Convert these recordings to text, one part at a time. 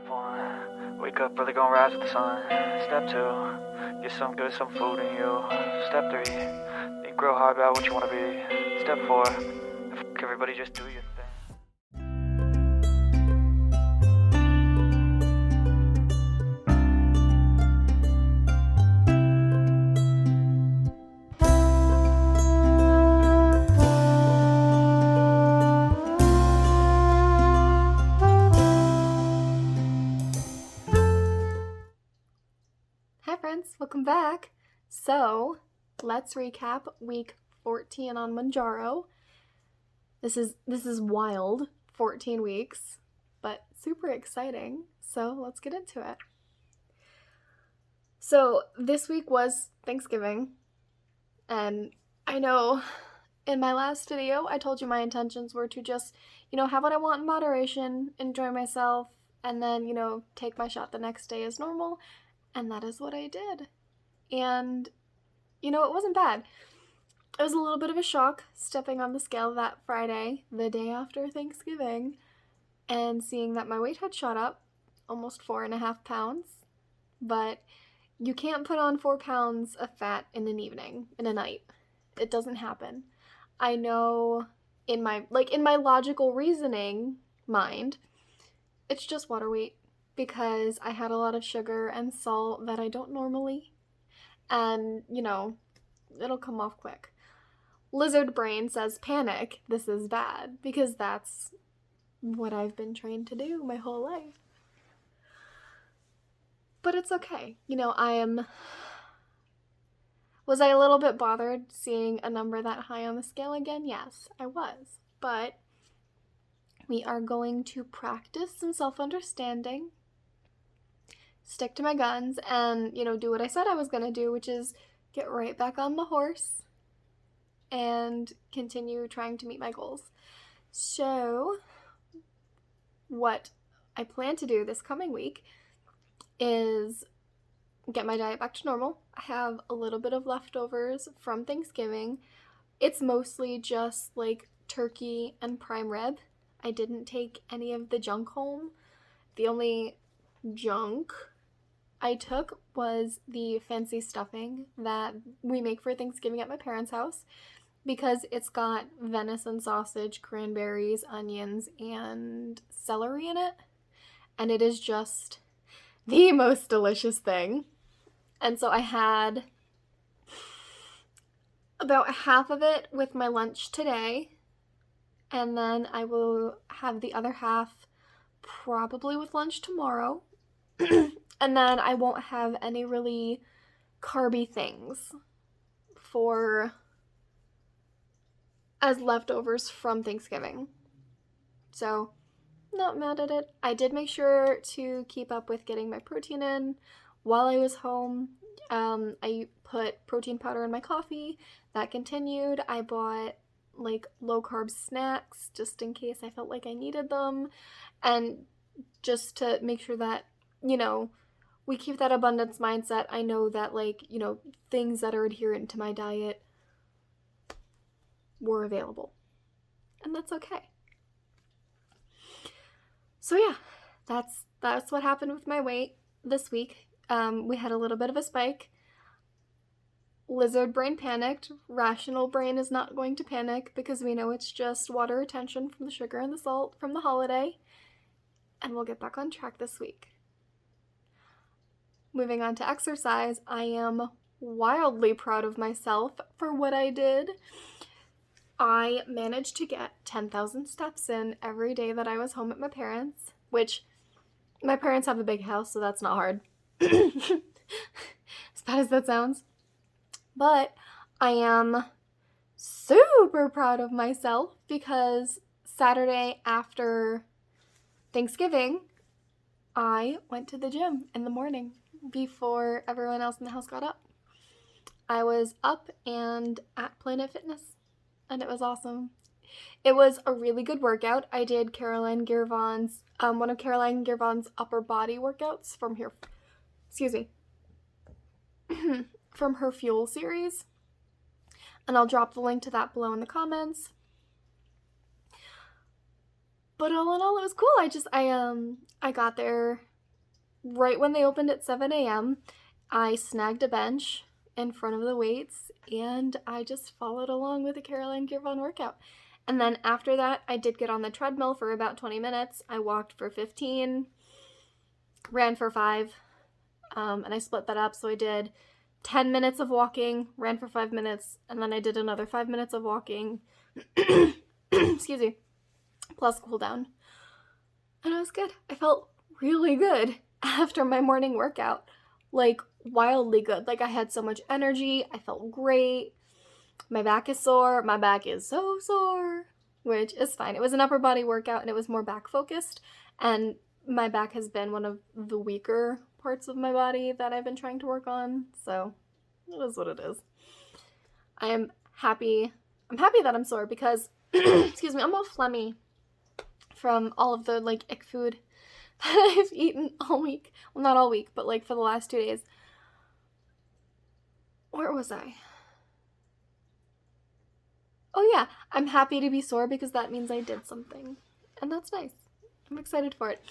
Step 1, wake up early, gonna rise with the sun. Step 2, get some good, some food in you. Step 3, think real hard about what you wanna be. Step 4, everybody just do your thing. Hi friends, welcome back. So, let's recap week 14 on Mounjaro. This is wild, 14 weeks, but super exciting. So, let's get into it. So, this week was Thanksgiving, and I know in my last video I told you my intentions were to just, have what I want in moderation, enjoy myself, and then, take my shot the next day as normal. And that is what I did. And, it wasn't bad. It was a little bit of a shock stepping on the scale that Friday, the day after Thanksgiving, and seeing that my weight had shot up almost 4.5 pounds. But you can't put on 4 pounds of fat in an evening, in a night. It doesn't happen. I know in my logical reasoning mind, it's just water weight. Because I had a lot of sugar and salt that I don't normally. And, it'll come off quick. Lizard brain says panic, this is bad. Because that's what I've been trained to do my whole life. But it's okay. Was I a little bit bothered seeing a number that high on the scale again? Yes, I was. But we are going to practice some self-understanding, stick to my guns, and, do what I said I was going to do, which is get right back on the horse and continue trying to meet my goals. So, what I plan to do this coming week is get my diet back to normal. I have a little bit of leftovers from Thanksgiving. It's mostly just like turkey and prime rib. I didn't take any of the junk home. The only junk I took was the fancy stuffing that we make for Thanksgiving at my parents' house because it's got venison sausage, cranberries, onions, and celery in it. And it is just the most delicious thing. And so I had about half of it with my lunch today. And then I will have the other half probably with lunch tomorrow. And then I won't have any really carby things as leftovers from Thanksgiving. So, not mad at it. I did make sure to keep up with getting my protein in while I was home. I put protein powder in my coffee. That continued. I bought low carb snacks just in case I felt like I needed them, and just to make sure that we keep that abundance mindset. I know that things that are adherent to my diet were available, and that's okay. So yeah, that's what happened with my weight this week. We had a little bit of a spike. Lizard brain panicked. Rational brain is not going to panic because we know it's just water retention from the sugar and the salt from the holiday. And we'll get back on track this week. Moving on to exercise, I am wildly proud of myself for what I did. I managed to get 10,000 steps in every day that I was home at my parents', which my parents have a big house, so that's not hard. As bad as that sounds. But I am super proud of myself because Saturday after Thanksgiving, I went to the gym in the morning before everyone else in the house got up. I was up and at Planet Fitness, and it was awesome. It was a really good workout. I did one of Caroline Girvan's upper body workouts from her Fuel series, and I'll drop the link to that below in the comments. But all in all, it was cool. I got there right when they opened at 7 a.m., I snagged a bench in front of the weights, and I just followed along with the Caroline Girvan workout. And then after that, I did get on the treadmill for about 20 minutes. I walked for 15, ran for 5, and I split that up. So I did 10 minutes of walking, ran for 5 minutes, and then I did another 5 minutes of walking, excuse me, plus cool down. And it was good. I felt really good after my morning workout. Like, wildly good. Like, I had so much energy. I felt great. My back is sore. My back is so sore, which is fine. It was an upper body workout, and it was more back focused. And my back has been one of the weaker parts of my body that I've been trying to work on. So it is what it is. I'm happy that I'm sore because, excuse me, I'm all phlegmy from all of the, like, ick food that I've eaten all week. Well, not all week, but, like, for the last 2 days. Where was I? Oh, yeah. I'm happy to be sore because that means I did something. And that's nice. I'm excited for it.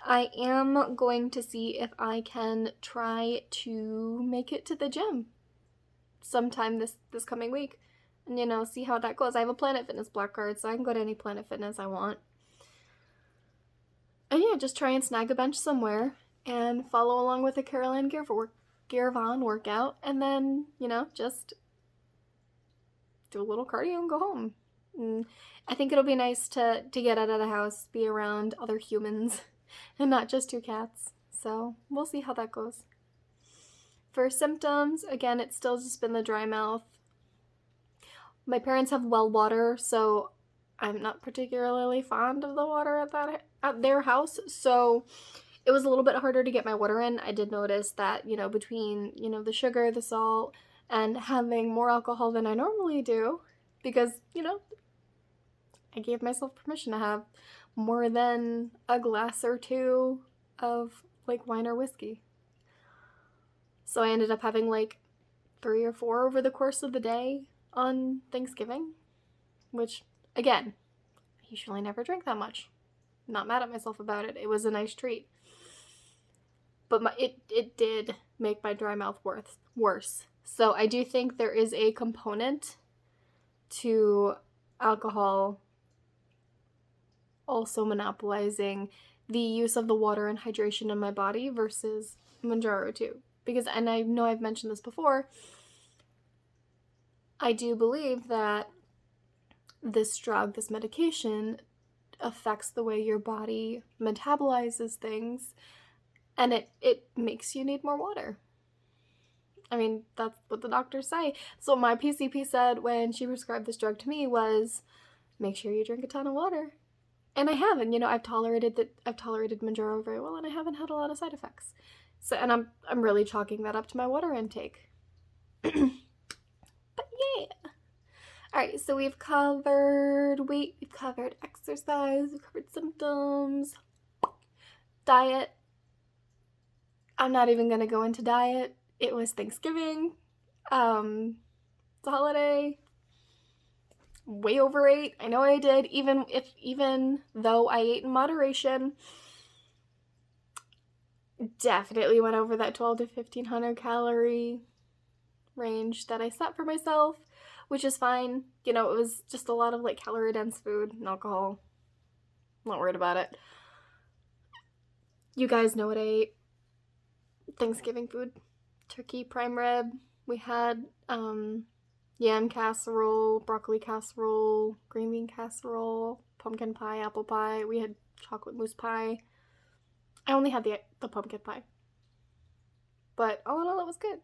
I am going to see if I can try to make it to the gym sometime this coming week. And, you know, see how that goes. I have a Planet Fitness Black card, so I can go to any Planet Fitness I want. And yeah, just try and snag a bench somewhere and follow along with a Caroline Girvan workout, and then, you know, just do a little cardio and go home. And I think it'll be nice to get out of the house, be around other humans, and not just 2 cats. So we'll see how that goes. For symptoms, again, it's still just been the dry mouth. My parents have well water, so I'm not particularly fond of the water at their house, so it was a little bit harder to get my water in. I did notice that, you know, between, you know, the sugar, the salt, and having more alcohol than I normally do, because, you know, I gave myself permission to have more than a glass or 2 of, like, wine or whiskey. So I ended up having, like, 3 or 4 over the course of the day on Thanksgiving, which, again, I usually never drink that much. Not mad at myself about it. It was a nice treat. But it did make my dry mouth worse. So I do think there is a component to alcohol also monopolizing the use of the water and hydration in my body versus Mounjaro too. Because, and I know I've mentioned this before, I do believe that this drug, this medication, affects the way your body metabolizes things, and it makes you need more water. I mean, that's what the doctors say. So my PCP said when she prescribed this drug to me was, make sure you drink a ton of water. And I have, and, you know, I've tolerated Mounjaro very well, and I haven't had a lot of side effects. So, and I'm really chalking that up to my water intake. But yeah. Alright, so we've covered weight, we've covered exercise, we've covered symptoms, diet. I'm not even gonna go into diet. It was Thanksgiving. It's a holiday. Way overate. I know I did, even though I ate in moderation. Definitely went over that 12 to 1500 calorie range that I set for myself, which is fine. You know, it was just a lot of, like, calorie dense food and alcohol. Not worried about it. You guys know what I ate. Thanksgiving food. Turkey prime rib. We had yam casserole, broccoli casserole, green bean casserole, pumpkin pie, apple pie. We had chocolate mousse pie. I only had the pumpkin pie. But all in all, it was good.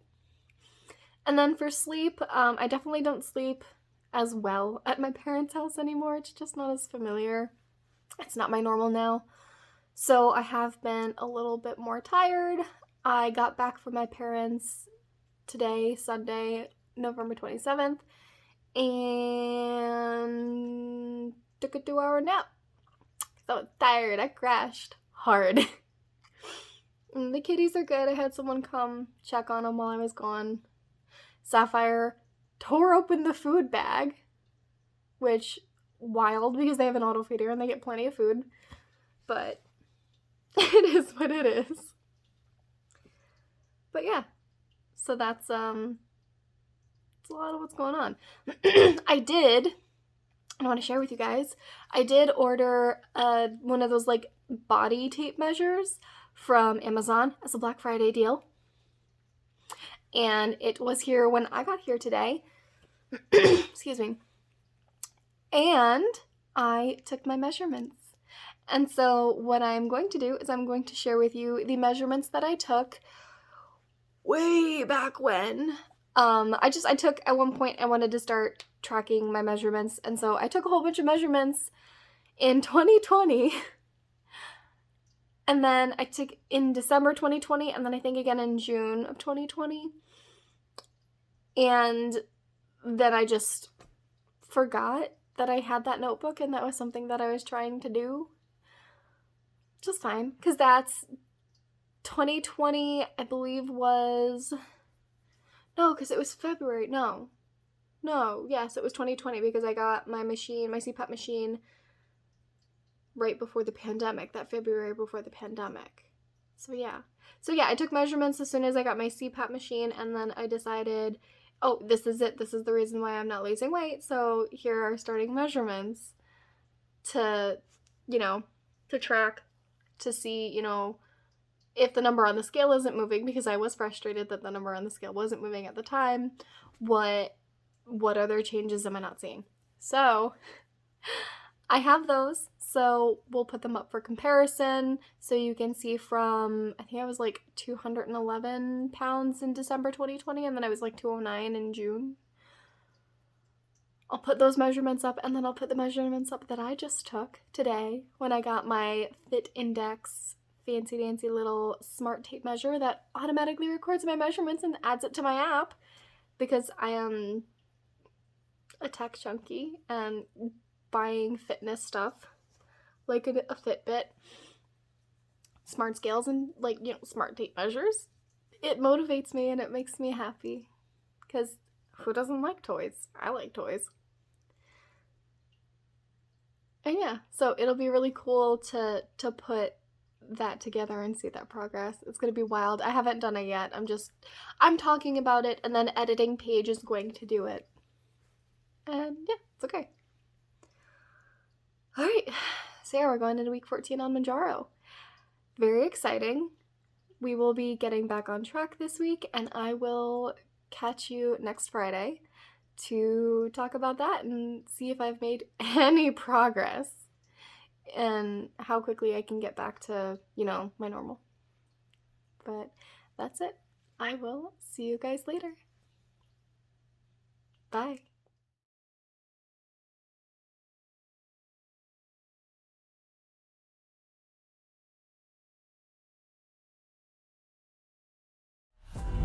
And then for sleep, I definitely don't sleep as well at my parents' house anymore. It's just not as familiar. It's not my normal now. So I have been a little bit more tired. I got back from my parents today, Sunday, November 27th, and took a 2-hour nap. So I was tired. I crashed hard. And the kitties are good. I had someone come check on them while I was gone. Sapphire tore open the food bag, which, wild, because they have an auto feeder and they get plenty of food. But it is what it is. But yeah, so that's a lot of what's going on. I want to share with you guys, I did order one of those like body tape measures from Amazon as a Black Friday deal. And it was here when I got here today. Excuse me. And I took my measurements. And so what I'm going to do is I'm going to share with you the measurements that I took way back when. I took, at one point, I wanted to start tracking my measurements, and so I took a whole bunch of measurements in 2020, and then I took in December 2020, and then I think again in June of 2020, and then I just forgot that I had that notebook, and that was something that I was trying to do. Just fine, because that's 2020, I believe was... No, because it was February. Yes, it was 2020 because I got my machine, my CPAP machine, right before the pandemic, that February before the pandemic. So yeah, I took measurements as soon as I got my CPAP machine, and then I decided, oh, this is it. This is the reason why I'm not losing weight. So here are starting measurements to track, to see, if the number on the scale isn't moving, because I was frustrated that the number on the scale wasn't moving at the time, what other changes am I not seeing? So I have those, so we'll put them up for comparison so you can see from, I think I was like 211 pounds in December 2020, and then I was like 209 in June. I'll put those measurements up, and then I'll put the measurements up that I just took today when I got my Fit Index fancy dancy little smart tape measure that automatically records my measurements and adds it to my app, because I am a tech junkie and buying fitness stuff like a Fitbit, smart scales, and smart tape measures. It motivates me and it makes me happy, because who doesn't like toys? I like toys. And yeah, so it'll be really cool to put that together and see that progress. It's gonna be wild. I haven't done it yet. I'm talking about it, and then editing Paige is going to do it. And yeah, it's okay. Alright, so yeah, we're going into week 14 on Mounjaro. Very exciting. We will be getting back on track this week, and I will catch you next Friday to talk about that and see if I've made any progress and how quickly I can get back to, my normal. But that's it. I will see you guys later. Bye.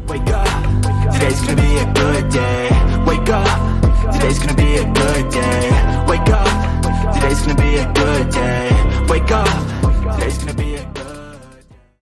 Wake up, today's gonna be a good day. Wake up, today's gonna be a good day. Wake up, today's gonna be a good day.